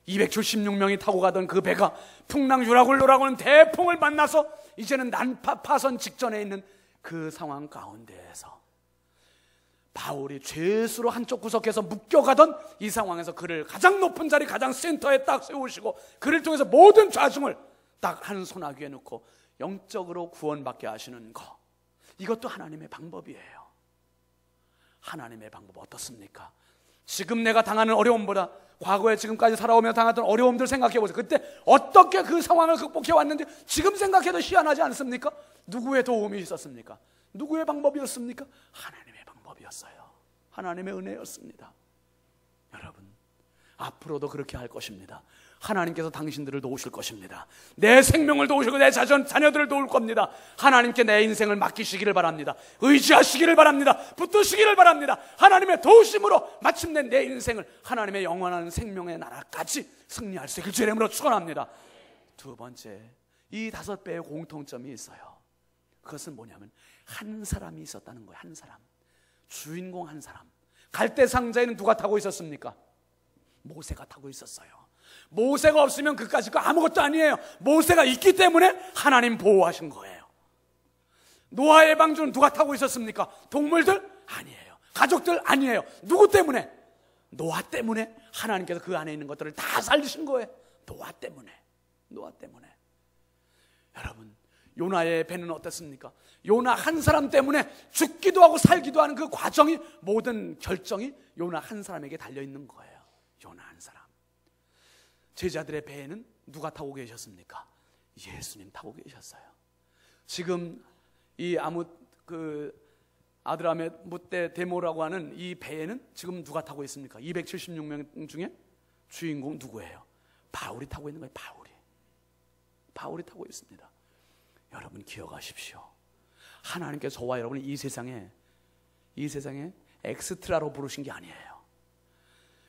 276명이 타고 가던 그 배가 풍랑 유라굴로라고는 대풍을 만나서 이제는 난파 파선 직전에 있는 그 상황 가운데에서 바울이 죄수로 한쪽 구석에서 묶여가던 이 상황에서 그를 가장 높은 자리, 가장 센터에 딱 세우시고 그를 통해서 모든 좌중을 딱 한 손아귀에 넣고 영적으로 구원받게 하시는 것, 이것도 하나님의 방법이에요. 하나님의 방법 어떻습니까? 지금 내가 당하는 어려움보다 과거에 지금까지 살아오며 당했던 어려움들 생각해 보세요. 그때 어떻게 그 상황을 극복해 왔는지 지금 생각해도 희한하지 않습니까? 누구의 도움이 있었습니까? 누구의 방법이었습니까? 하나님의 방법이었어요. 하나님의 은혜였습니다. 여러분, 앞으로도 그렇게 할 것입니다. 하나님께서 당신들을 도우실 것입니다. 내 생명을 도우시고 내 자녀들을 도울 겁니다. 하나님께 내 인생을 맡기시기를 바랍니다. 의지하시기를 바랍니다. 붙드시기를 바랍니다. 하나님의 도우심으로 마침내 내 인생을 하나님의 영원한 생명의 나라까지 승리할 수 있길 주의 이름으로 축원합니다. 두 번째, 이 5배의 공통점이 있어요. 그것은 뭐냐면 한 사람이 있었다는 거예요. 한 사람, 주인공 한 사람. 갈대 상자에는 누가 타고 있었습니까? 모세가 타고 있었어요. 모세가 없으면 그까짓 거 아무것도 아니에요. 모세가 있기 때문에 하나님 보호하신 거예요. 노아의 방주는 누가 타고 있었습니까? 동물들? 아니에요. 가족들? 아니에요. 누구 때문에? 노아 때문에 하나님께서 그 안에 있는 것들을 다 살리신 거예요. 노아 때문에. 노아 때문에. 여러분, 요나의 배는 어땠습니까? 요나 한 사람 때문에 죽기도 하고 살기도 하는 그 과정이, 모든 결정이 요나 한 사람에게 달려있는 거예요. 요나 한 사람. 제자들의 배에는 누가 타고 계셨습니까? 예수님 타고 계셨어요. 지금 이 아드라멧 무떼 데모라고 하는 이 배에는 지금 누가 타고 있습니까? 276명 중에 주인공 누구예요? 바울이 타고 있는 거예요. 바울이 타고 있습니다. 여러분 기억하십시오. 하나님께서 저와 여러분을 이 세상에 엑스트라로 부르신 게 아니에요.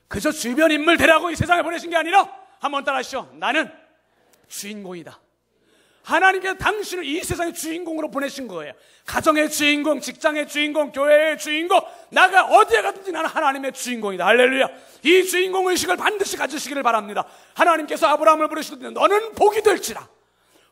그저 주변 인물 되라고 이 세상에 보내신 게 아니라, 한번 따라하시죠. 나는 주인공이다. 하나님께서 당신을 이 세상의 주인공으로 보내신 거예요. 가정의 주인공, 직장의 주인공, 교회의 주인공, 나가 어디에 가든지 나는 하나님의 주인공이다. 할렐루야. 이 주인공의식을 반드시 가지시기를 바랍니다. 하나님께서 아브라함을 부르실 때 너는 복이 될지라,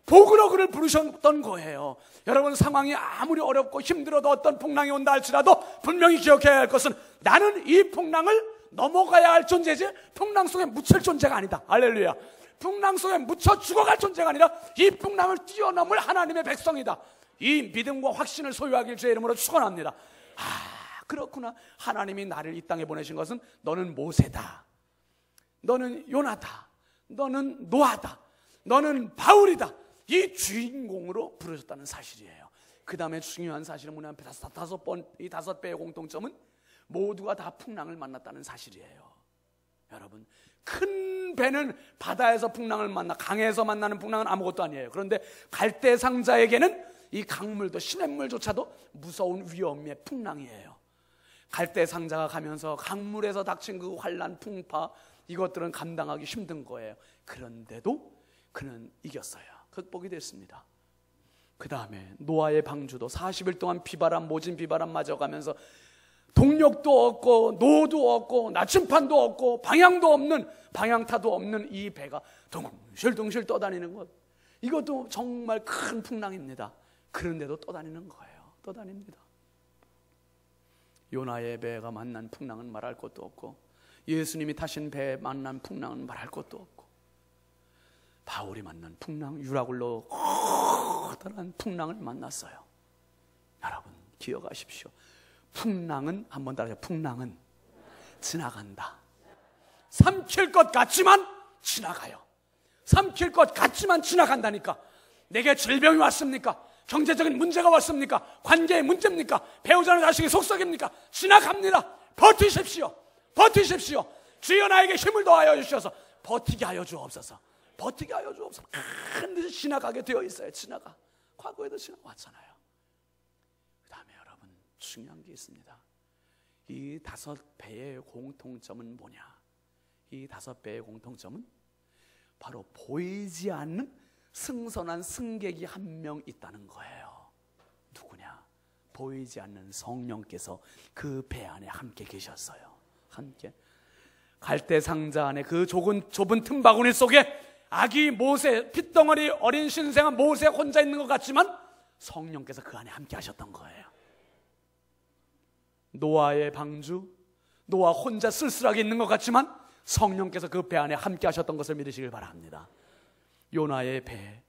복으로 그를 부르셨던 거예요. 여러분, 상황이 아무리 어렵고 힘들어도 어떤 풍랑이 온다 할지라도 분명히 기억해야 할 것은 나는 이 풍랑을 넘어가야 할 존재지 풍랑 속에 묻힐 존재가 아니다. 할렐루야. 풍랑 속에 묻혀 죽어갈 존재가 아니라 이 풍랑을 뛰어넘을 하나님의 백성이다. 이 믿음과 확신을 소유하길 주의 이름으로 축원합니다. 그렇구나. 하나님이 나를 이 땅에 보내신 것은 너는 모세다, 너는 요나다, 너는 노아다, 너는 바울이다, 이 주인공으로 부르셨다는 사실이에요. 그 다음에 중요한 사실은 뭐냐면 이 5배의 공통점은 모두가 다 풍랑을 만났다는 사실이에요. 여러분, 큰 배는 바다에서 풍랑을 만나, 강에서 만나는 풍랑은 아무것도 아니에요. 그런데 갈대 상자에게는 이 강물도 시냇물조차도 무서운 위험의 풍랑이에요. 갈대 상자가 가면서 강물에서 닥친 그 환란, 풍파, 이것들은 감당하기 힘든 거예요. 그런데도 그는 이겼어요. 극복이 됐습니다. 그 다음에 노아의 방주도 40일 동안 비바람, 모진 비바람 맞아가면서 동력도 없고 노도 없고 나침판도 없고 방향도 없는, 방향타도 없는 이 배가 덩실덩실 떠다니는 것, 이것도 정말 큰 풍랑입니다. 그런데도 떠다니는 거예요. 떠다닙니다. 요나의 배가 만난 풍랑은 말할 것도 없고, 예수님이 타신 배에 만난 풍랑은 말할 것도 없고, 바울이 만난 풍랑, 유라굴로 커다란 풍랑을 만났어요. 여러분 기억하십시오. 풍랑은, 한번 따라해요. 풍랑은 지나간다. 삼킬 것 같지만 지나가요. 삼킬 것 같지만 지나간다니까. 내게 질병이 왔습니까? 경제적인 문제가 왔습니까? 관계의 문제입니까? 배우자는 자식이 속썩입니까? 지나갑니다. 버티십시오. 버티십시오. 주여 나에게 힘을 더하여 주셔서 버티게 하여 주옵소서. 버티게 하여 주옵소서. 반드시 지나가게 되어 있어요. 지나가. 과거에도 지나왔잖아요. 그 다음에 여러분 중요한 게 있습니다. 이 5배의 공통점은 뭐냐? 이 5배의 공통점은 바로 보이지 않는 승선한 승객이 한 명 있다는 거예요. 누구냐? 보이지 않는 성령께서 그 배 안에 함께 계셨어요. 함께. 갈대 상자 안에 그 좁은 틈바구니 속에 아기 모세, 핏덩어리 어린 신생아 모세 혼자 있는 것 같지만 성령께서 그 안에 함께 하셨던 거예요. 노아의 방주, 노아 혼자 쓸쓸하게 있는 것 같지만 성령께서 그 배 안에 함께 하셨던 것을 믿으시길 바랍니다. 요나의 배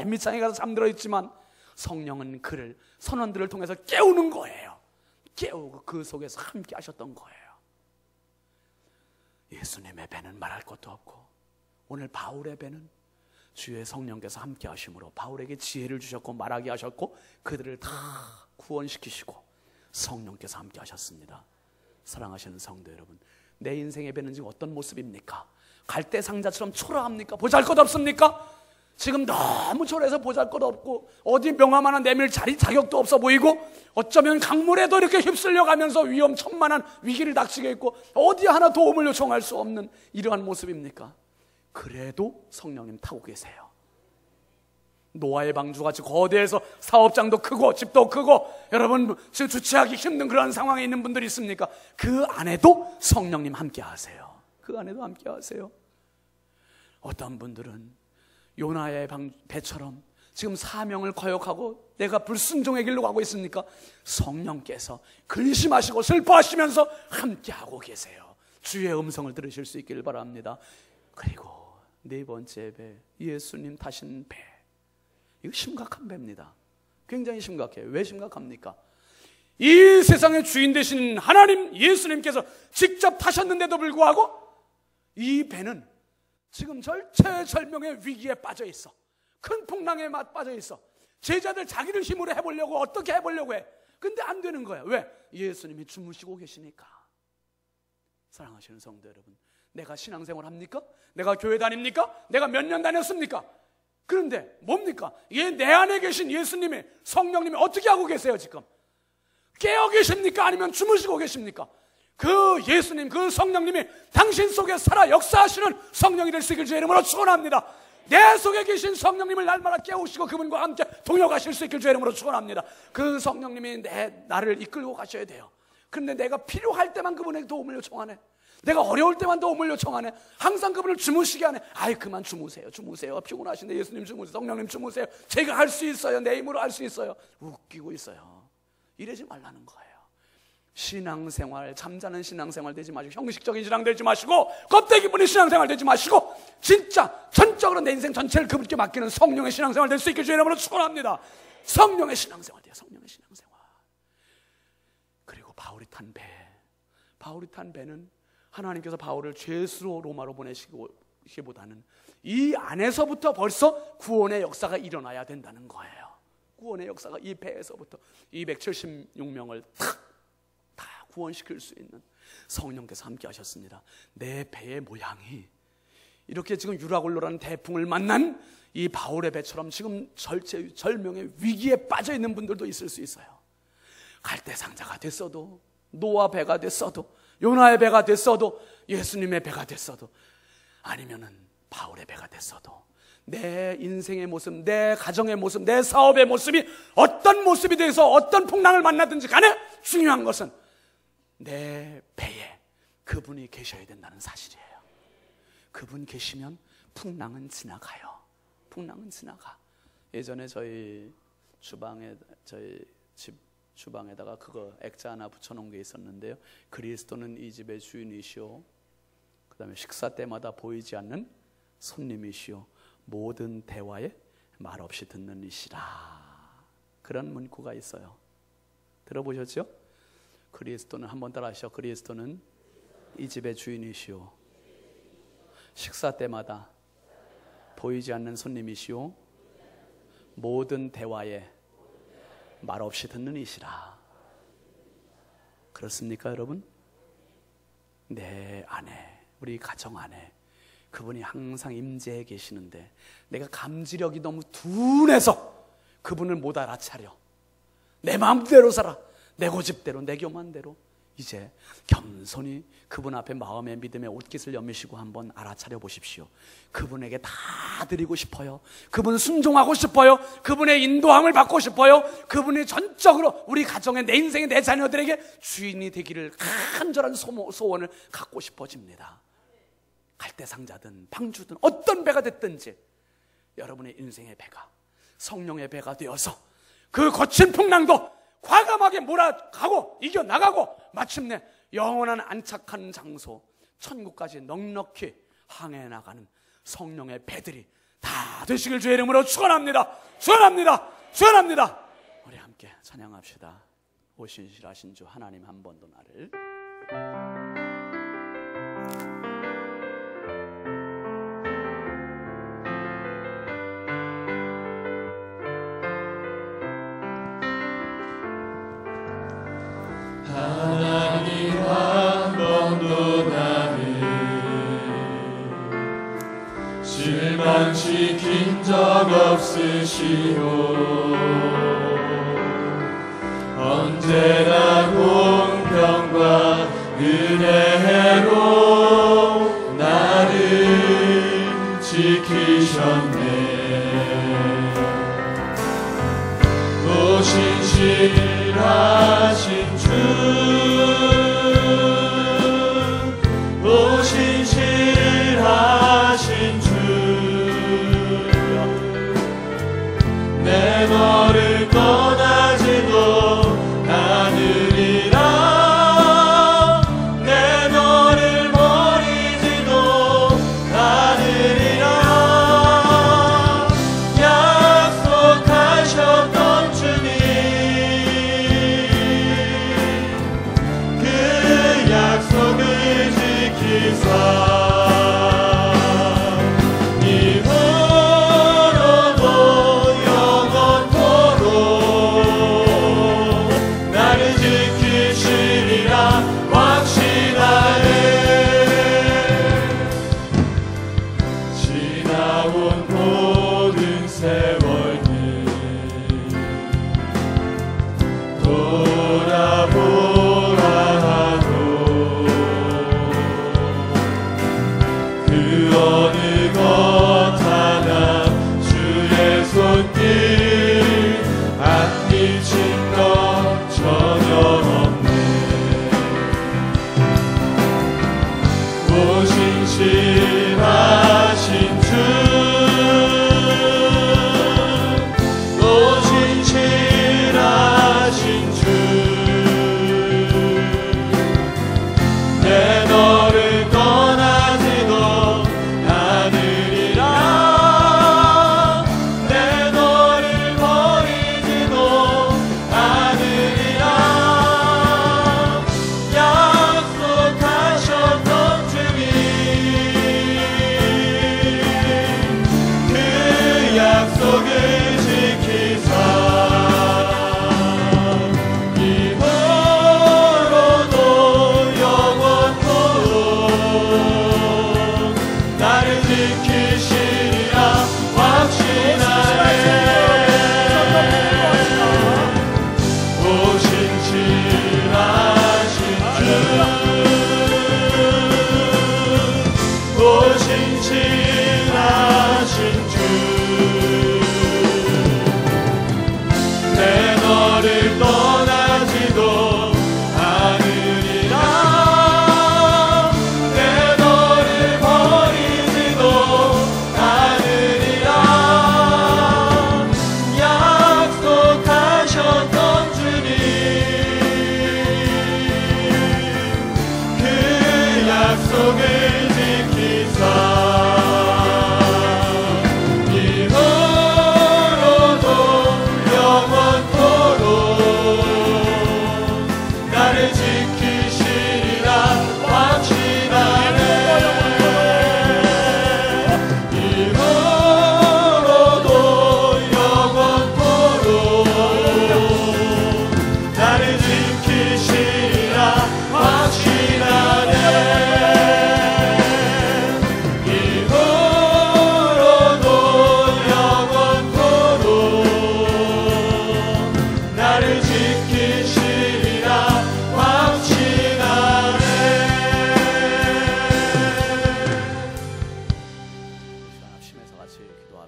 밑창에 가서 잠들어 있지만 성령은 그를 선원들을 통해서 깨우는 거예요. 깨우고 그 속에서 함께 하셨던 거예요. 예수님의 배는 말할 것도 없고 오늘 바울의 배는 주의 성령께서 함께 하심으로 바울에게 지혜를 주셨고 말하게 하셨고 그들을 다 구원시키시고 성령께서 함께 하셨습니다. 사랑하시는 성도 여러분, 내 인생의 배는 지금 어떤 모습입니까? 갈대 상자처럼 초라합니까? 보잘것없습니까? 지금 너무 초라해서 보잘것없고 어디 명함 하나 내밀 자격도 없어 보이고 어쩌면 강물에도 이렇게 휩쓸려 가면서 위험천만한 위기를 닥치게 있고 어디 하나 도움을 요청할 수 없는 이러한 모습입니까? 그래도 성령님 타고 계세요. 노아의 방주같이 거대해서 사업장도 크고 집도 크고 여러분 지금 주체하기 힘든 그런 상황에 있는 분들이 있습니까? 그 안에도 성령님 함께 하세요. 그 안에도 함께 하세요. 어떤 분들은 요나의 배처럼 지금 사명을 거역하고 내가 불순종의 길로 가고 있습니까? 성령께서 근심하시고 슬퍼하시면서 함께하고 계세요. 주의 음성을 들으실 수 있기를 바랍니다. 그리고 네 번째 배, 예수님 타신 배. 이거 심각한 배입니다. 굉장히 심각해요. 왜 심각합니까? 이 세상의 주인 되신 하나님 예수님께서 직접 타셨는데도 불구하고 이 배는 지금 절체절명의 위기에 빠져 있어. 큰 풍랑에 빠져 있어. 제자들 자기들 힘으로 해보려고 어떻게 해보려고 해. 근데 안 되는 거야. 왜? 예수님이 주무시고 계시니까. 사랑하시는 성도 여러분, 내가 신앙생활 합니까? 내가 교회 다닙니까? 내가 몇 년 다녔습니까? 그런데 뭡니까? 내 안에 계신 예수님이 성령님이 어떻게 하고 계세요 지금? 깨어 계십니까? 아니면 주무시고 계십니까? 그 예수님, 그 성령님이 당신 속에 살아 역사하시는 성령이 될 수 있길 주의 이름으로 축원합니다. 내 속에 계신 성령님을 날마다 깨우시고 그분과 함께 동역하실 수 있길 주의 이름으로 축원합니다. 그 성령님이 나를 이끌고 가셔야 돼요. 그런데 내가 필요할 때만 그분에게 도움을 요청하네. 내가 어려울 때만 도움을 요청하네. 항상 그분을 주무시게 하네. 아이 그만 주무세요. 피곤하신데 예수님 주무세요. 성령님 주무세요. 제가 할 수 있어요. 내 힘으로 할 수 있어요. 웃기고 있어요. 이러지 말라는 거예요. 신앙생활, 잠자는 신앙생활 되지 마시고 형식적인 신앙 되지 마시고 껍데기 부린 신앙생활 되지 마시고 진짜 전적으로 내 인생 전체를 그분께 맡기는 성령의 신앙생활 될 수 있게 주의 이름으로 축원합니다. 성령의 신앙생활 돼요. 성령의 신앙생활. 그리고 바울이 탄 배는 하나님께서 바울을 죄수로 로마로 보내시기보다는 이 안에서부터 벌써 구원의 역사가 일어나야 된다는 거예요. 구원의 역사가 이 배에서부터 276명을 다 구원시킬 수 있는 성령께서 함께 하셨습니다. 내 배의 모양이 이렇게 지금 유라굴로라는 대풍을 만난 이 바울의 배처럼 지금 절명의 위기에 빠져 있는 분들도 있을 수 있어요. 갈대상자가 됐어도 노아 배가 됐어도 요나의 배가 됐어도 예수님의 배가 됐어도 아니면은 바울의 배가 됐어도 내 인생의 모습, 내 가정의 모습, 내 사업의 모습이 어떤 모습이 돼서 어떤 풍랑을 만나든지 간에 중요한 것은 내 배에 그분이 계셔야 된다는 사실이에요. 그분 계시면 풍랑은 지나가요. 풍랑은 지나가. 예전에 저희 집 주방에다가 그거 액자 하나 붙여놓은 게 있었는데요. 그리스도는 이 집의 주인이시오. 그 다음에 식사 때마다 보이지 않는 손님이시오. 모든 대화에 말없이 듣는 이시라. 그런 문구가 있어요. 들어보셨죠? 그리스도는 한번 따라 하시죠. 그리스도는 이 집의 주인이시오. 식사 때마다 보이지 않는 손님이시오. 모든 대화에 말없이 듣는 이시라. 그렇습니까, 여러분? 내 안에, 우리 가정 안에 그분이 항상 임재해 계시는데 내가 감지력이 너무 둔해서 그분을 못 알아차려. 내 마음대로 살아. 내 고집대로, 내 교만대로. 이제 겸손히 그분 앞에 마음의 믿음의 옷깃을 여미시고 한번 알아차려 보십시오. 그분에게 다 드리고 싶어요. 그분 순종하고 싶어요. 그분의 인도함을 받고 싶어요. 그분이 전적으로 우리 가정에, 내 인생에, 내 자녀들에게 주인이 되기를 간절한 소원을 갖고 싶어집니다. 갈대상자든 방주든 어떤 배가 됐든지 여러분의 인생의 배가 성령의 배가 되어서 그 거친 풍랑도 과감하게 몰아가고 이겨나가고 마침내 영원한 안착하는 장소 천국까지 넉넉히 항해 나가는 성령의 배들이 다 되시길 주의 이름으로 축원합니다. 축원합니다. 축원합니다. 우리 함께 찬양합시다. 오신실하신 주 하나님, 한 번도 나를 하나님 한 번도 나를 실망시킨 적 없으시오. 언제나 공평과 은혜로 나를 지키셨네. 또 신실하신 주, 또 신실하신 주, 내 너를 떠나지도 않으리라. 내 너를 버리지도 않으리라. 약속하셨던 주님,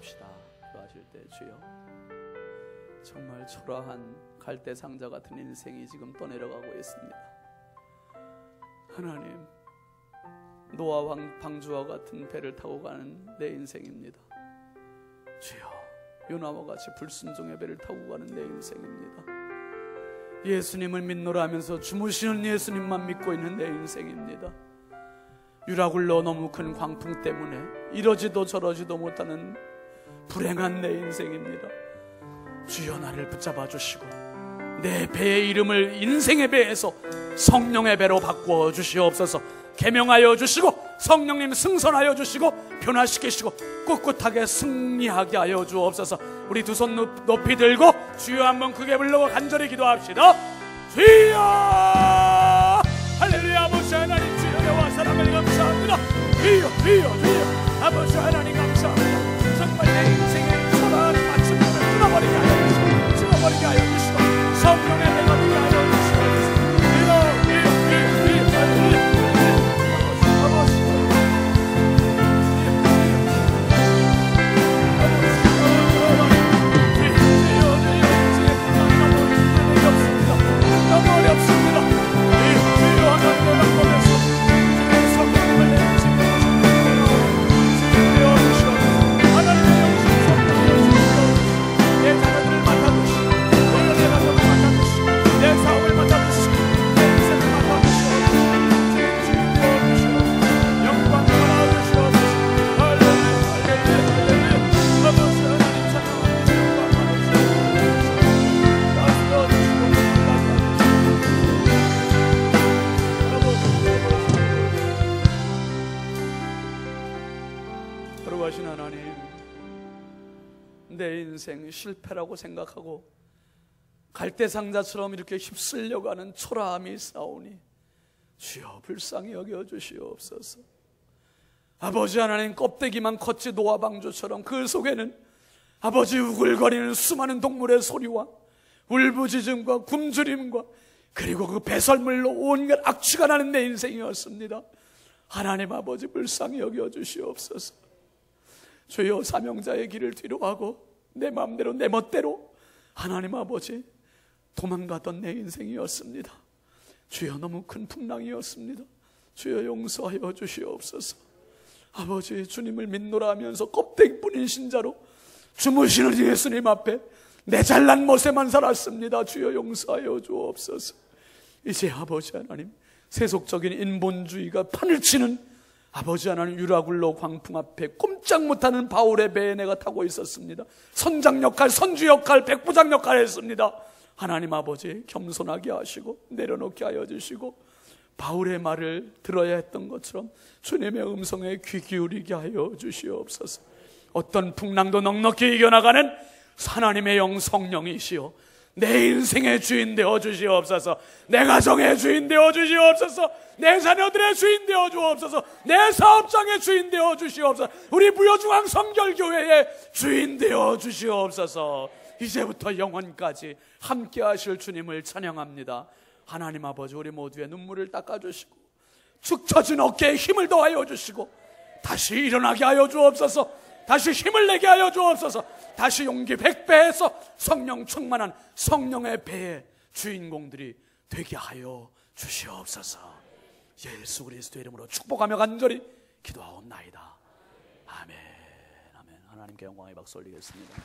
기도합시다. 기도하실 때 주여, 정말 초라한 갈대 상자 같은 인생이 지금 떠내려가고 있습니다. 하나님, 노아 방주와 같은 배를 타고 가는 내 인생입니다. 주여, 요나와 같이 불순종의 배를 타고 가는 내 인생입니다. 예수님을 믿노라 하면서 주무시는 예수님만 믿고 있는 내 인생입니다. 유라굴로 너무 큰 광풍 때문에 이러지도 저러지도 못하는 불행한 내 인생입니다. 주여, 나를 붙잡아 주시고 내 배의 이름을 인생의 배에서 성령의 배로 바꾸어 주시옵소서. 계명하여 주시고 성령님 승선하여 주시고 변화시키시고 꿋꿋하게 승리하게 하여 주옵소서. 우리 두 손 높이 들고 주여 한번 크게 불러고 간절히 기도합시다. 주여, 할렐루야. 아버지 하나님, 주여와 사랑을 감사합니다. 주여, 주여, 주여, 아버지 하나님 감사합니다. 정말 내 인생의 초라한 마침표를 끊어버리게 하여 주시고, 끊어버리게 하여 주시고, 성령의 배가 되게 하여 주시고, 주여, 주여, 주여, 주여, 주여. 내 인생 실패라고 생각하고 갈대상자처럼 이렇게 휩쓸려고 하는 초라함이 있사오니 주여 불쌍히 여겨 주시옵소서. 아버지 하나님, 껍데기만 컸지 노아 방주처럼 그 속에는 아버지 우글거리는 수많은 동물의 소리와 울부짖음과 굶주림과 그리고 그 배설물로 온갖 악취가 나는 내 인생이었습니다. 하나님 아버지, 불쌍히 여겨 주시옵소서. 주여, 사명자의 길을 뒤로하고 내 마음대로 내 멋대로 하나님 아버지 도망가던 내 인생이었습니다. 주여, 너무 큰 풍랑이었습니다. 주여, 용서하여 주시옵소서. 아버지, 주님을 믿노라 하면서 껍데기뿐인 신자로 주무시는 예수님 앞에 내 잘난 멋에만 살았습니다. 주여, 용서하여 주옵소서. 이제 아버지 하나님, 세속적인 인본주의가 판을 치는 아버지 하나님, 유라굴로 광풍 앞에 꼼짝 못하는 바울의 배에 내가 타고 있었습니다. 선장 역할, 선주 역할, 백부장 역할을 했습니다. 하나님 아버지, 겸손하게 하시고 내려놓게 하여 주시고 바울의 말을 들어야 했던 것처럼 주님의 음성에 귀 기울이게 하여 주시옵소서. 어떤 풍랑도 넉넉히 이겨나가는 하나님의 영 성령이시오, 내 인생의 주인 되어 주시옵소서. 내 가정의 주인 되어 주시옵소서. 내 자녀들의 주인 되어 주옵소서. 내 사업장의 주인 되어 주시옵소서. 우리 무효중앙 성결교회의 주인 되어 주시옵소서. 이제부터 영원까지 함께 하실 주님을 찬양합니다. 하나님 아버지, 우리 모두의 눈물을 닦아주시고 축 처진 어깨에 힘을 더하여 주시고 다시 일어나게 하여 주옵소서. 다시 힘을 내게 하여 주옵소서. 다시 용기 100배에서 성령 충만한 성령의 배의 주인공들이 되게 하여 주시옵소서. 예수 그리스도의 이름으로 축복하며 간절히 기도하옵나이다. 아멘. 아멘. 하나님께 영광의 박수 올리겠습니다.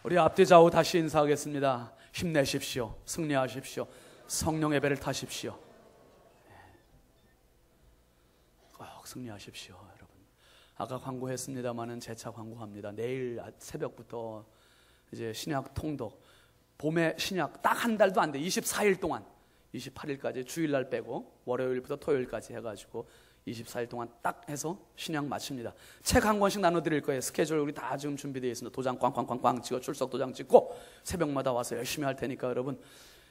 우리 앞뒤 좌우 다시 인사하겠습니다. 힘내십시오. 승리하십시오. 성령의 배를 타십시오. 꼭 승리하십시오, 여러분. 아까 광고했습니다마는 재차 광고합니다. 내일 새벽부터 이제 신약 통독, 봄의 신약 딱 한 달도 안 돼. 24일 동안, 28일까지 주일날 빼고 월요일부터 토요일까지 해가지고 24일 동안 딱 해서 신약 마칩니다. 책 한 권씩 나눠드릴 거예요. 스케줄 우리 다 지금 준비되어 있습니다. 도장 꽝꽝꽝꽝 찍어 출석 도장 찍고 새벽마다 와서 열심히 할 테니까 여러분,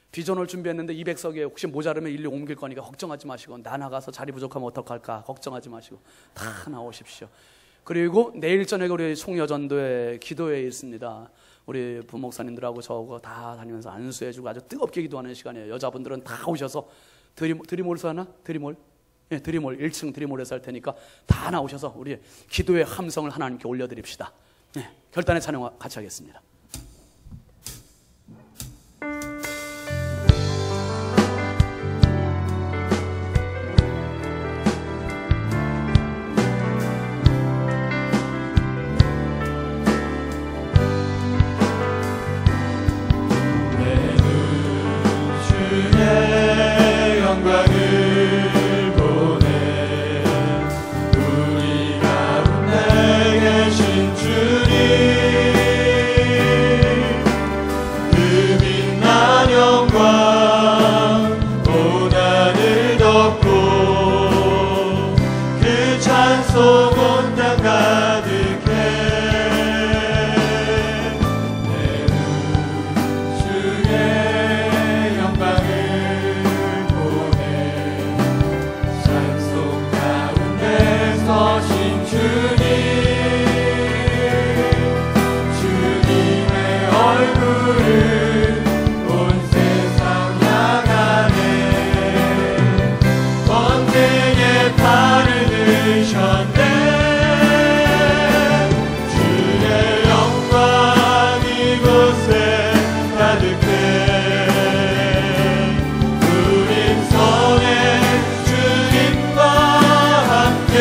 비전을 준비했는데 200석에 혹시 모자르면 일리 옮길 거니까 걱정하지 마시고, 나 나가서 자리 부족하면 어떡할까 걱정하지 마시고 다 나오십시오. 그리고 내일 저녁에 우리 송여전도회 기도회에 있습니다. 우리 부목사님들하고 저하고 다 다니면서 안수해주고 아주 뜨겁게 기도하는 시간이에요. 여자분들은 다 오셔서 드리몰서 하나? 드리몰? 드림홀 1층 드림홀에서 할 테니까 다 나오셔서 우리 기도의 함성을 하나님께 올려드립시다. 결단의 찬양 같이 하겠습니다. 주의 영광을 보내 우리 가운데 계신 주님 그 빛난 영광 온 하늘 덮고 그 찬송 온 땅 가득해 내 눈 주의 영광을 서신 주님 주님의 얼굴을 온 세상 향하네 번뇌의 발을 드셨네 주의 영광 이곳에 가득해 우린 손에 주님과 함께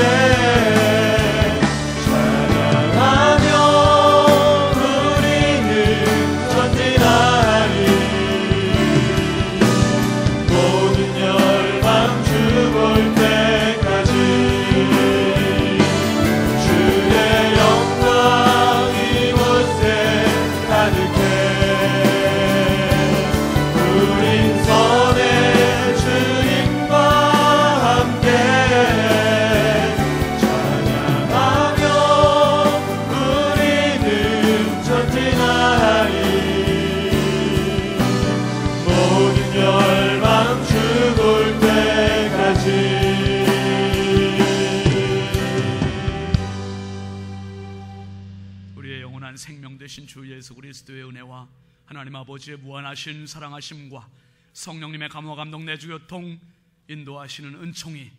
생명 되신 주 예수 그리스도의 은혜와 하나님 아버지의 무한하신 사랑하심과 성령님의 감화 감동 내주 교통 인도하시는 은총이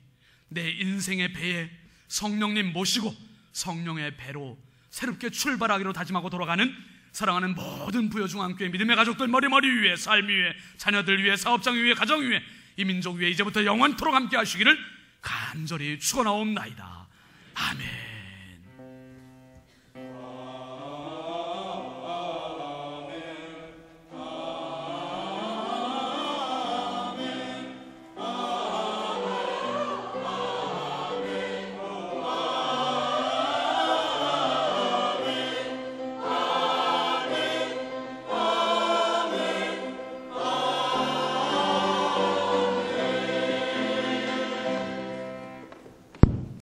내 인생의 배에 성령님 모시고 성령의 배로 새롭게 출발하기로 다짐하고 돌아가는 사랑하는 모든 부여중앙교회 믿음의 가족들 머리 위에 삶 위에 자녀들 위에 사업장 위에 가정 위에 이 민족 위에 이제부터 영원토록 함께 하시기를 간절히 축원하옵나이다. 아멘.